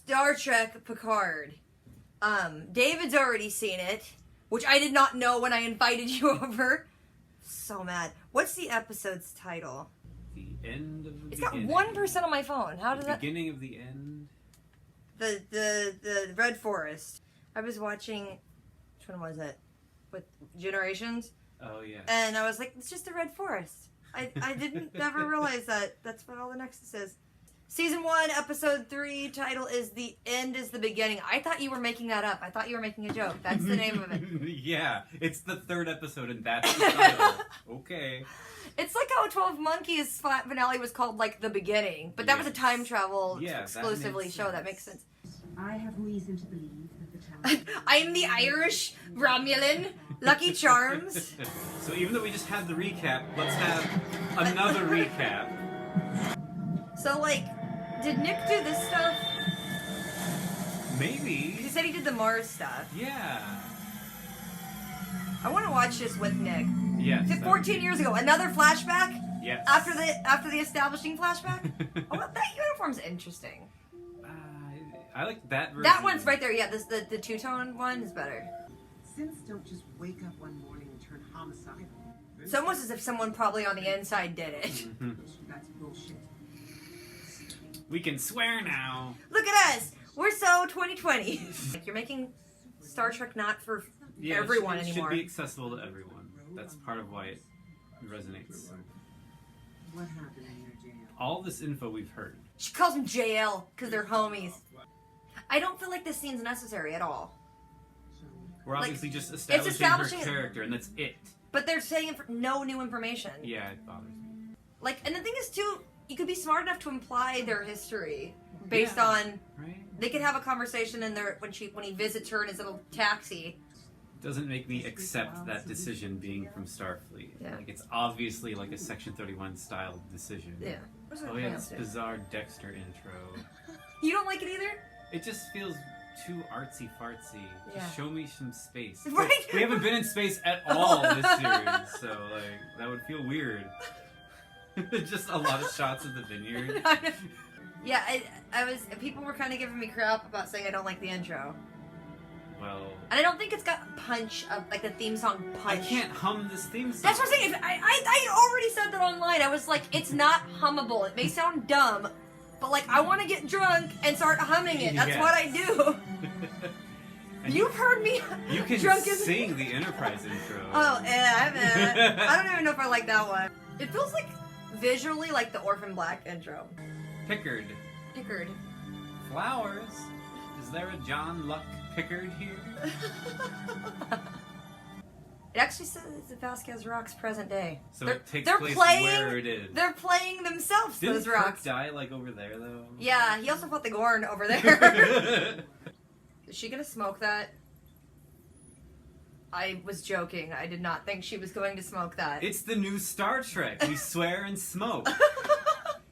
Star Trek Picard. David's already seen it, which I did not know when I invited you over. So mad. What's the episode's title? The end of the It's beginning. got 1% on my phone. How does the that... beginning of the end? The Red Forest. I was watching... Which one was it? With Generations? Oh, yeah. And I was like, it's just the Red Forest. I didn't ever realize that. That's what all the Nexus is. Season 1, Episode 3, title is The End is the Beginning. I thought you were making that up. I thought you were making a joke. That's the name of it. Yeah, it's the 3rd episode and that's the title. Okay. It's like how 12 Monkeys finale was called, like, The Beginning. But that was a time travel exclusively show. That makes sense. I have reason to believe that the town... I'm the Irish Romulan Lucky Charms. So even though we just had the recap, let's have another recap. So, like, did Nick do this stuff? Maybe. He said he did the Mars stuff. Yeah. I want to watch this with Nick. Yes. 14 years ago, another flashback? Yes. After the establishing flashback? Oh, well, that uniform's interesting. I like that version. That one's right there, yeah. The two-tone one is better. Sims don't just wake up one morning and turn homicidal. It's almost as if someone probably on the inside did it. That's bullshit. We can swear now. Look at us! We're so 2020. Like, you're making Star Trek not for everyone it anymore. should be accessible to everyone. That's part of why it resonates. What happened in your jail? All this info we've heard. She calls them JL because they're homies. I don't feel like this scene's necessary at all. We're Like, obviously just it's establishing establishing her character, and that's it. But they're saying no new information. Yeah, it bothers me. Like, and the thing is, too, you could be smart enough to imply their history based Yeah, on... Right? They could have a conversation in there when he visits her in his little taxi. Doesn't make me accept that decision being from Starfleet. Yeah. Like, it's obviously like a Section 31 style decision. Yeah. Oh yeah, this bizarre Dexter intro. You don't like it either? It just feels too artsy-fartsy. Yeah. Just show me some space. Right? We haven't been in space at all this series, so, like, that would feel weird. Just a lot of shots of the vineyard. Yeah, people were kind of giving me crap about saying I don't like the intro. Well... And I don't think it's got punch, like the theme song punch. I can't hum this theme song. That's what I'm saying. I already said that online. I was like, it's not hummable. It may sound dumb, but like, I want to get drunk and start humming it. That's what I do. You've heard me You can drunk sing the Enterprise intro. Oh, yeah, I don't even know if I like that one. It feels like visually like the Orphan Black intro. Picard. Flowers. Is there a John Luck Picard here? It actually says it's Vasquez Rocks present day. So it takes place where it is. They're playing themselves, Didn't those rocks. Kirk die like over there though? Yeah, he also fought the Gorn over there. Is she gonna smoke that? I was joking. I did not think she was going to smoke that. It's the new Star Trek. We swear and smoke.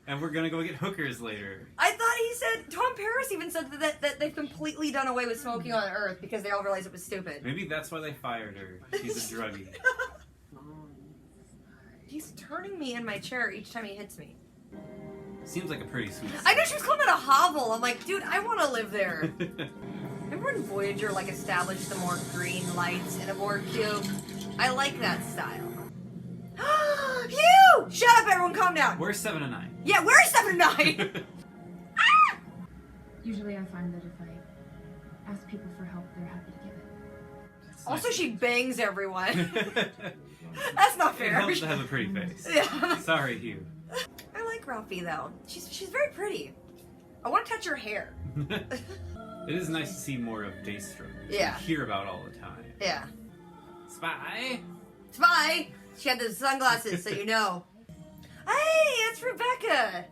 And we're gonna go get hookers later. I thought he said, Tom Paris even said that they've completely done away with smoking on Earth because they all realized it was stupid. Maybe that's why they fired her. She's a druggie. He's turning me in my chair each time he hits me. Seems like a pretty sweet I know she was calling it a hovel. I'm like, dude, I want to live there. Remember when Voyager like established the more green lights in a Borg cube? I like that style. Hugh! Shut up, everyone, calm down. We're 7 and 9. Yeah, we're 7 and 9. Ah! Usually I find that if I ask people for help, they're happy to give it. Also, she bangs everyone. That's not fair. It helps to have a pretty face. Yeah. Sorry, Hugh. I like Ralphie though. She's very pretty. I want to touch her hair. It is nice to see more of Daystrom. Yeah. We hear about all the time. Yeah. Spy! Spy! She had those sunglasses, so you know. Hey, that's Rebecca!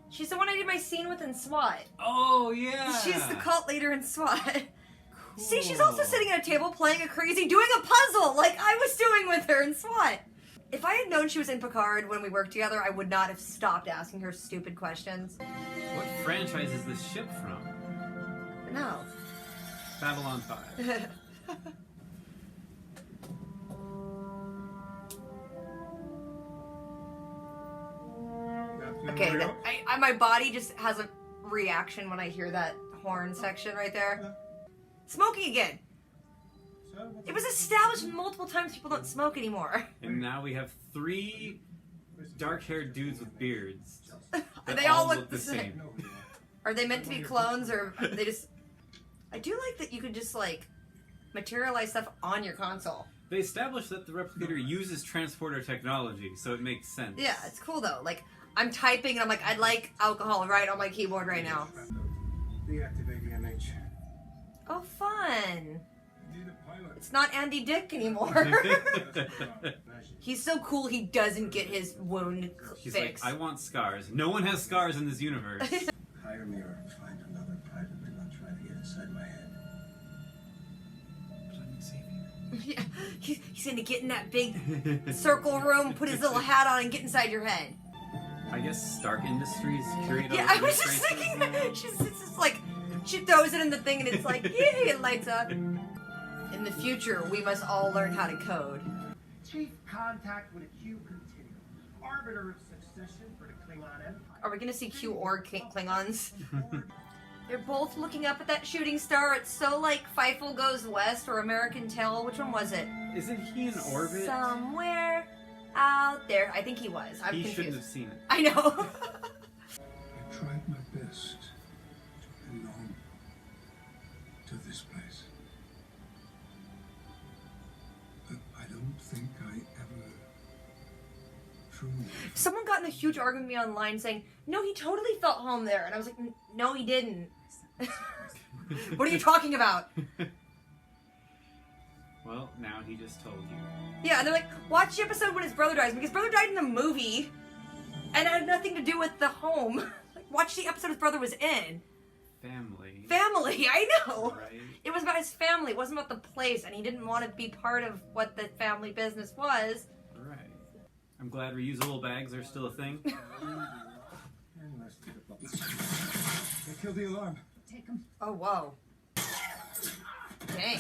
She's the one I did my scene with in SWAT. Oh, yeah! She's the cult leader in SWAT. Cool. See, she's also sitting at a table playing doing a puzzle like I was doing with her in SWAT. If I had known she was in Picard when we worked together, I would not have stopped asking her stupid questions. What franchise is this ship from? No. Babylon 5. Okay, my body just has a reaction when I hear that horn section right there. Smoking again. It was established multiple times people don't smoke anymore. And now we have 3 dark-haired dudes with beards. They all look the same. Are they meant to be clones, or are they just... I do like that you could just, like, materialize stuff on your console. They established that the replicator uses transporter technology, so it makes sense. Yeah, it's cool, though. Like, I'm typing, and I'm like, I'd like alcohol right on my keyboard right now. Deactivate the MH. Oh, fun. Need a pilot. It's not Andy Dick anymore. He's so cool, he doesn't get his wound He's fixed. like, I want scars. No one has scars in this universe. Hire me or find another pilot. Do not try to get inside my head. But I'm Xavier. Yeah, he's gonna get in that big circle room, put his little hat on, and get inside your head. I guess Stark Industries created Yeah, all I the was just races thinking now. that. It's just like, she throws it in the thing, and it's like, yay, it lights up. In the future, we must all learn how to code. Chief contact with a Q continuum. Arbiter of succession for the Klingon Empire. Are we gonna see Q or Klingons? They're both looking up at that shooting star. It's so like Feifel Goes West or American Tail. Which one was it? Isn't he in orbit? Somewhere out there. I think he was. I'm He confused. shouldn't have seen it. I know. I tried my best to belong to this place. But I don't think I ever truly... Someone got in a huge argument with me online saying, no, he totally felt home there. And I was like, no, he didn't. What are you talking about? Well, now he just told you. Yeah, and they're like, watch the episode when his brother dies. Because brother died in the movie. And it had nothing to do with the home. Like, watch the episode his brother was in. Family. Family, I know. Right? It was about his family. It wasn't about the place. And he didn't want to be part of what the family business was. Right. I'm glad reusable bags are still a thing. They killed the alarm. Take him. Oh, whoa. Dang.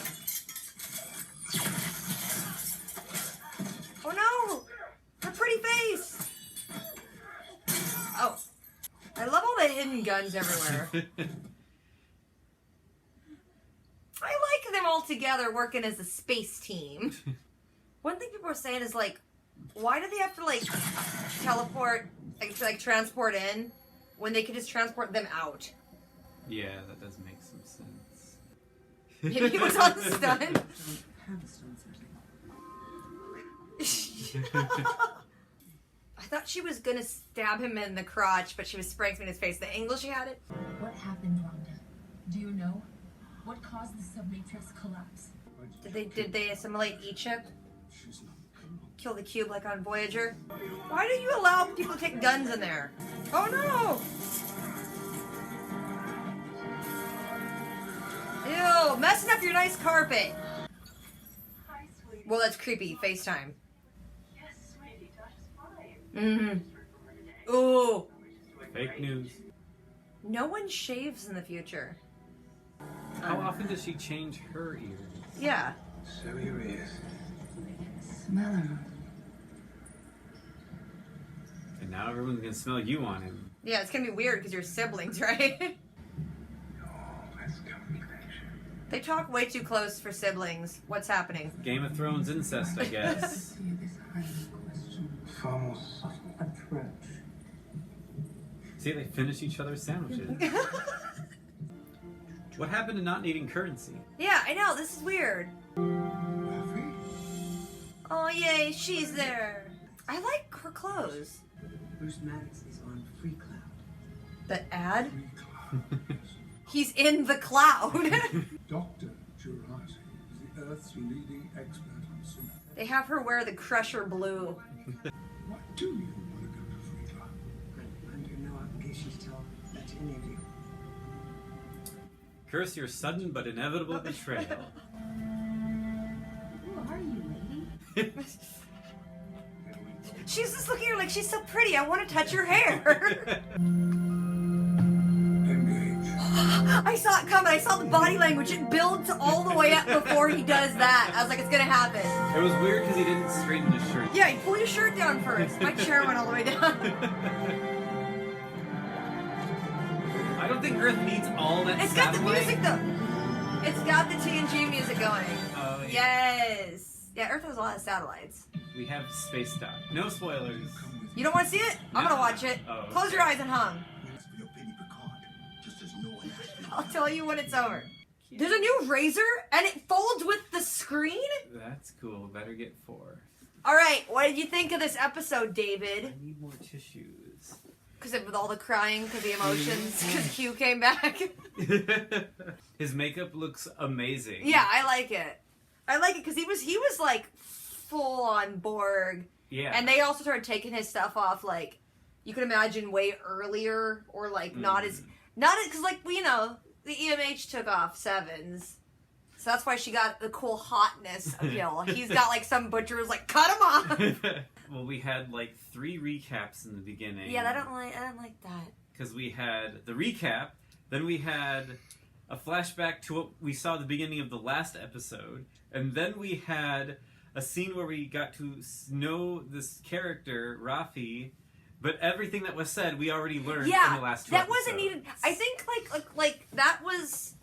Oh no! Her pretty face! Oh. I love all the hidden guns everywhere. I like them all together working as a space team. One thing people are saying is like, why do they have to like teleport, like transport in, when they could just transport them out? Yeah, that does make some sense. Maybe he was on stun. I thought she was gonna stab him in the crotch, but she was spraying him in his face. The angle she had it. What happened, Rhonda? Do you know? What caused the submatrix collapse? Did they assimilate E-chip? She's not. Kill the cube like on Voyager? Why do you allow people to take guns in there? Oh no! Ew, messing up your nice carpet. Hi, sweetie. Well, that's creepy. FaceTime. Yes, sweetie. Josh is fine. Mm-hmm. Ooh. Fake news. No one shaves in the future. How often does she change her ears? Yeah. So here he is. Smell her. And now everyone's gonna smell you on him. Yeah, it's gonna be weird because you're siblings, right? Oh, let's come They talk way too close for siblings. What's happening? Game of Thrones incest, I guess. Vamos atrás. See, they finish each other's sandwiches. What happened to not needing currency? Yeah, I know. This is weird. Buffy? Oh, yay, she's there. I like her clothes. Bruce Maddox is on Free Cloud. The ad? Free clouds. He's in the cloud. Dr. Jurati is the Earth's leading expert on cinema. They have her wear the Crusher blue. Why do you want to go to Free Cloud? I'm under no obligation to tell that to any of you. Curse your sudden but inevitable betrayal. Who are you, lady? She's just looking at her like she's so pretty. I want to touch her hair. Engage. I saw it coming. I saw the body language. It builds all the way up before he does that. I was like, it's gonna happen. It was weird because he didn't straighten his shirt. Yeah, you pull your shirt down first. My chair went all the way down. I don't don't think Earth needs all that It's got the satellite. music though. It's got the TNG music going. Oh, yeah. Yes. Yeah, Earth has a lot of satellites. We have space dock. No spoilers. You don't want to see it? I'm gonna Nah. watch it. Oh, Close okay. your eyes and hum. Ask for your pity, Picard, just as no one asked for I'll tell you when it's over. There's a new razor, and it folds with the screen? That's cool. Better get 4. Alright, what did you think of this episode, David? I need more tissues. Because with all the crying, because the emotions, because Q came back. His makeup looks amazing. Yeah, I like it. I like it because he was like full on Borg. Yeah. And they also started taking his stuff off, like, you could imagine way earlier, or like not as, because like, the EMH took off Sevens. So that's why she got the cool hotness appeal. He's got like some butcher was like, cut him off. Well, we had like 3 recaps in the beginning. Yeah, I don't like that. Because we had the recap, then we had a flashback to what we saw at the beginning of the last episode, and then we had a scene where we got to know this character, Rafi, but everything that was said we already learned in the last 2 that episodes. wasn't needed. I think like that was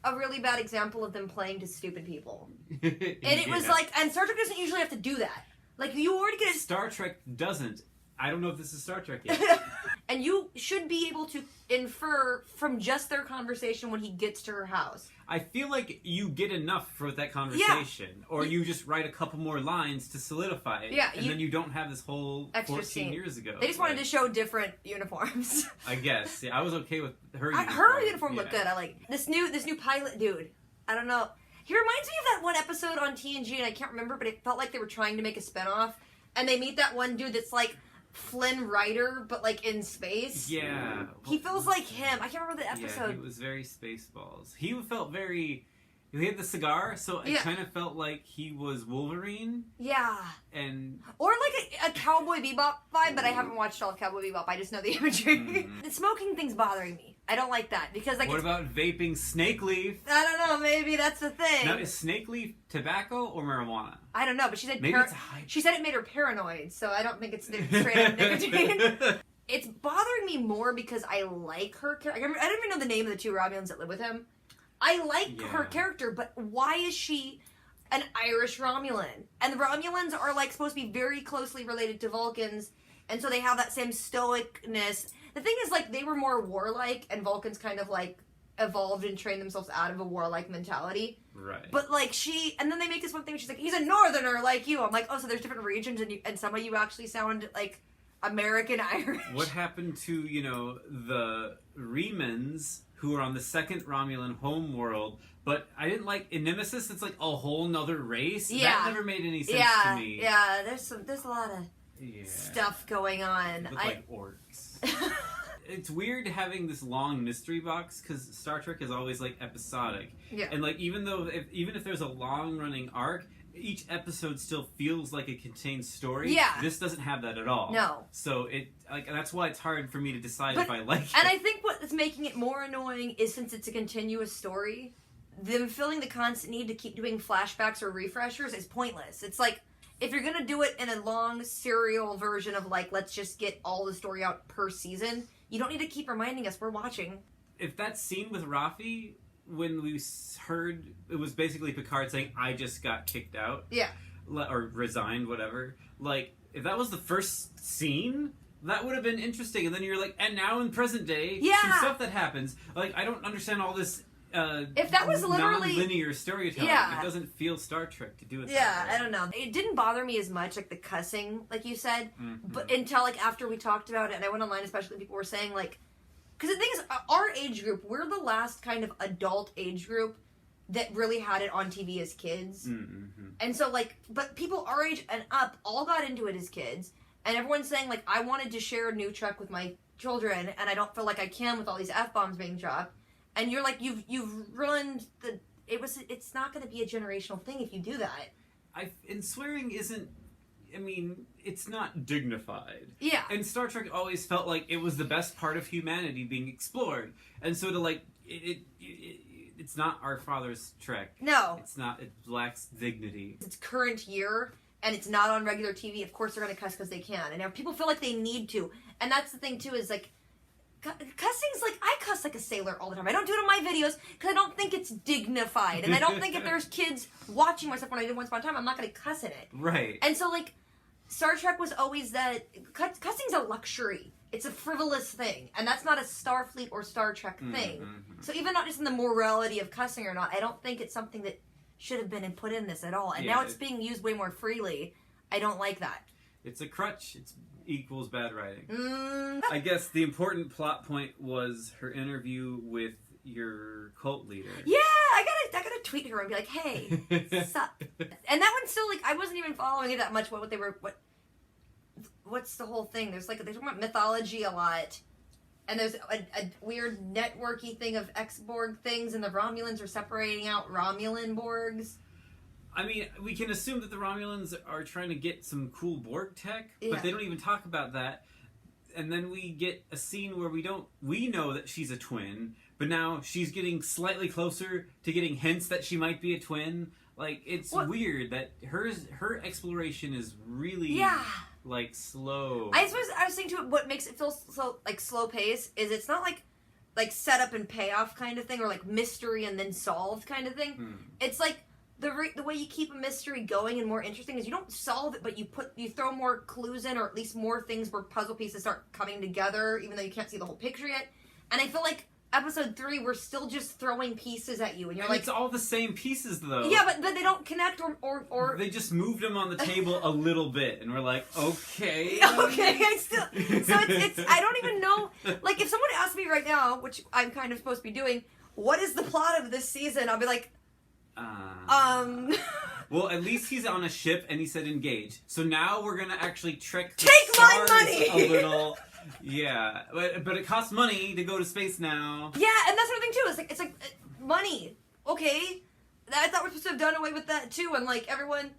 a really bad example of them playing to stupid people. And it was like, and Star Trek doesn't usually have to do that. Like, you already get a... Star Trek doesn't. I don't know if this is Star Trek yet. And you should be able to infer from just their conversation when he gets to her house. I feel like you get enough for that conversation. Or you just write a couple more lines to solidify it. Yeah, and then you don't have this whole extra 14 scene. years ago. They just wanted to show different uniforms. I guess. Yeah, I was okay with her uniform. Her uniform looked good. I like this new pilot dude. I don't know. He reminds me of that one episode on TNG, and I can't remember, but it felt like they were trying to make a spinoff. And they meet that one dude that's like Flynn Rider, but like in space. Yeah. He feels like him. I can't remember the episode. Yeah, he was very Spaceballs. He felt very... He had the cigar, so it kind of felt like he was Wolverine. Yeah. And... Or like a Cowboy Bebop vibe, but I haven't watched all of Cowboy Bebop. I just know the imagery. The smoking thing's bothering me. I don't like that because like. What about vaping snake leaf? I don't know. Maybe that's the thing. Now, is snake leaf tobacco or marijuana? I don't know, but she said Maybe it's a high... she said it made her paranoid, so I don't think it's straight up nicotine. It's bothering me more because I like her character. I don't even know the name of the 2 Romulans that live with him. I like her character, but why is she an Irish Romulan? And the Romulans are like supposed to be very closely related to Vulcans, and so they have that same stoicness. The thing is, like, they were more warlike, and Vulcans kind of like evolved and trained themselves out of a warlike mentality. Right. But like and then they make this one thing where she's like, he's a northerner like you. I'm like, oh, so there's different regions, and some of you actually sound like American Irish. What happened to, the Remans who are on the 2nd Romulan homeworld? But I didn't like in Nemesis. It's like a whole nother race. Yeah. That never made any sense to me. Yeah, there's a lot of stuff going on. They look like orcs. It's weird having this long mystery box because Star Trek is always like episodic. Yeah. And like even if there's a long running arc, each episode still feels like it contains story. Yeah. This doesn't have that at all. No. So that's why it's hard for me to decide if I like it. And I think what's making it more annoying is since it's a continuous story, them feeling the constant need to keep doing flashbacks or refreshers is pointless. It's like, if you're gonna do it in a long serial version of like, let's just get all the story out per season, you don't need to keep reminding us we're watching. If that scene with Rafi, when we heard, it was basically Picard saying, I just got kicked out. Yeah. Or resigned, whatever. Like, if that was the first scene, that would have been interesting. And then you're like, and now in present day, some stuff that happens. Like, I don't understand all this if that was literally non-linear storytelling. It doesn't feel Star Trek to do it that way. I don't know. It didn't bother me as much, like the cussing, like you said, Mm-hmm. but until like after we talked about it, and I went online, especially people were saying like, because the thing is, our age group, we're the last kind of adult age group that really had it on TV as kids. Mm-hmm. And so like, but people our age and up all got into it as kids, and everyone's saying like, I wanted to share a new Trek with my children, and I don't feel like I can with all these F-bombs being dropped. And you're like, you've ruined it's not going to be a generational thing if you do that. And swearing isn't, it's not dignified. Yeah. And Star Trek always felt like it was the best part of humanity being explored. And so to like, it's not our father's Trek. No. It's not, it lacks dignity. It's current year, and it's not on regular TV. Of course they're going to cuss because they can. And people feel like they need to. And that's the thing, too, is like, cussing's like, I cuss like a sailor all the time. I don't do it in my videos because I don't think it's dignified. And I don't think if there's kids watching my stuff when I did Once Upon a Time, I'm not going to cuss in it. Right. And so, like, Star Trek was always that, cussing's a luxury. It's a frivolous thing. And that's not a Starfleet or Star Trek thing. Mm-hmm. So even not just in the morality of cussing or not, I don't think it's something that should have been put in this at all. And now it's being used way more freely. I don't like that. It's a crutch. It equals bad writing. I guess the important plot point was her interview with your cult leader. Yeah, I gotta tweet her and be like, hey, sup. And that one still, like, I wasn't even following it that much. What's the whole thing? There's like, they talk about mythology a lot. And there's a weird networky thing of X-Borg things, and the Romulans are separating out Romulan Borgs. I mean, we can assume that the Romulans are trying to get some cool Borg tech, Yeah. but they don't even talk about that. And then we get a scene where we know that she's a twin, but now she's getting slightly closer to getting hints that she might be a twin. Like, it's weird that her exploration is really, like, slow. I was thinking too, what makes it feel so, like, slow pace is it's not like setup and payoff kind of thing, or like mystery and then solved kind of thing. It's like, the way you keep a mystery going and more interesting is you don't solve it, but you throw more clues in, or at least more things where puzzle pieces start coming together, even though you can't see the whole picture yet. And I feel like episode 3, we're still just throwing pieces at you, and you're and like, it's all the same pieces though. yeah, but they don't connect or they just moved them on the table a little bit, and we're like, okay. Okay, so it's I don't even know. Like, if someone asked me right now, which I'm kind of supposed to be doing, what is the plot of this season? I'll be like, Well, at least he's on a ship and he said engage. So now we're gonna actually trick the Take my stars money! a little. Yeah, but it costs money to go to space now. yeah, and that's another thing too. It's like money. Okay, I thought we're supposed to have done away with that too, and like everyone.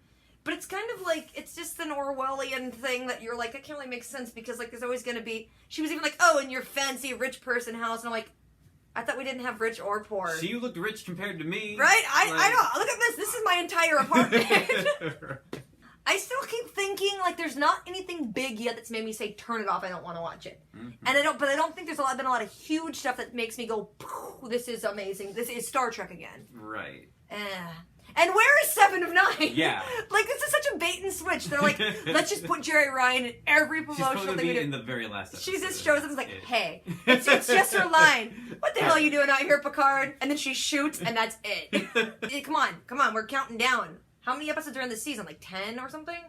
But it's kind of like, it's just an Orwellian thing that you're like, that can't really make sense, because like there's always gonna be. She was even like, oh, in your fancy rich person house, and I'm like, I thought we didn't have rich or poor. She looked rich compared to me. Right? I know. Look at this. This is my entire apartment. I still keep thinking, like, there's not anything big yet that's made me say, turn it off, I don't want to watch it. And I don't think there's been a lot of huge stuff that makes me go, this is amazing. This is Star Trek again. Right. And where is 7 of 9? Yeah. Like, this is such a bait and switch. They're like, let's just put Jerry Ryan in every promotional She's thing going we to do. be in the very last episode. She just shows up and is like, hey, it's just her line. What the hell are you doing out here, Picard? And then she shoots, and that's it. Come on, we're counting down. How many episodes are in this season? Like 10 or something?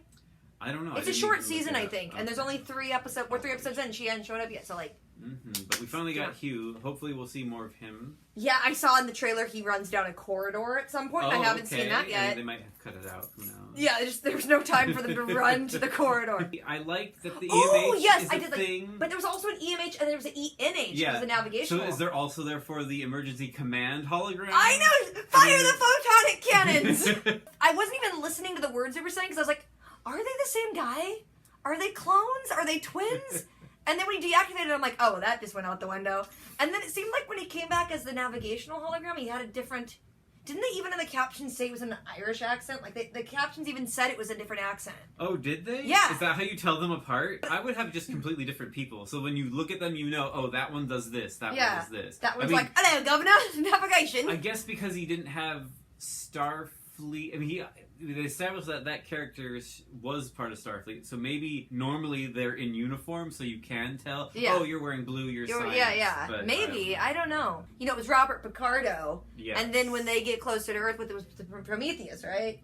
I don't know. It's a short season, I think. And there's only 3 episodes. We're 3 episodes in, and she hadn't showed up yet, so like... But we finally got Hugh. Hopefully we'll see more of him. Yeah, I saw in the trailer he runs down a corridor at some point. I haven't seen that yet. They might have cut it out. Who knows? Yeah, there was no time for them to run to the corridor. I like that the Oh, EMH yes, is I a did thing. like, but there was also an EMH and there was an ENH. Yeah. It was a navigational. So is there also therefore the emergency command hologram? I know! Fire the photonic cannons! I wasn't even listening to the words they were saying because I was like, are they the same guy? Are they clones? Are they twins? And then when he deactivated it, I'm like, oh, that just went out the window. And then it seemed like when he came back as the navigational hologram, he had a different... Didn't they even in the captions say it was an Irish accent? Like, the captions even said it was a different accent. Oh, did they? Yeah. Is that how you tell them apart? I would have just completely different people. So when you look at them, you know, oh, that one does this, that one does this. That one's like, hello, Governor, navigation. I guess because he didn't have Starfleet... I mean, they established that character was part of Starfleet, so maybe normally they're in uniform, so you can tell. Yeah. Oh, you're wearing blue. You're science. Yeah. But maybe I don't know. You know, it was Robert Picardo. Yeah. And then when they get closer to Earth, it was the Prometheus, right?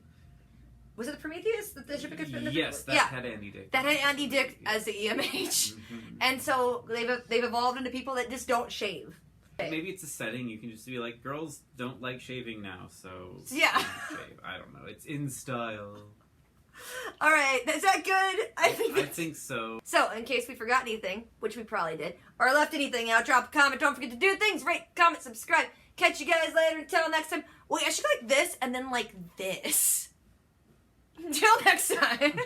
Was it the Prometheus that the ship gets? Yes, that had Andy Dick. That had Andy Dick as the EMH, and so they've evolved into people that just don't shave. Maybe it's a setting. You can just be like, girls don't like shaving now, so yeah. Shave. I don't know. It's in style. All right, is that good? I think so. So, in case we forgot anything, which we probably did, or left anything out, drop a comment. Don't forget to do things. Rate, comment, subscribe. Catch you guys later. Until next time. Wait, I should go like this and then like this. Until next time.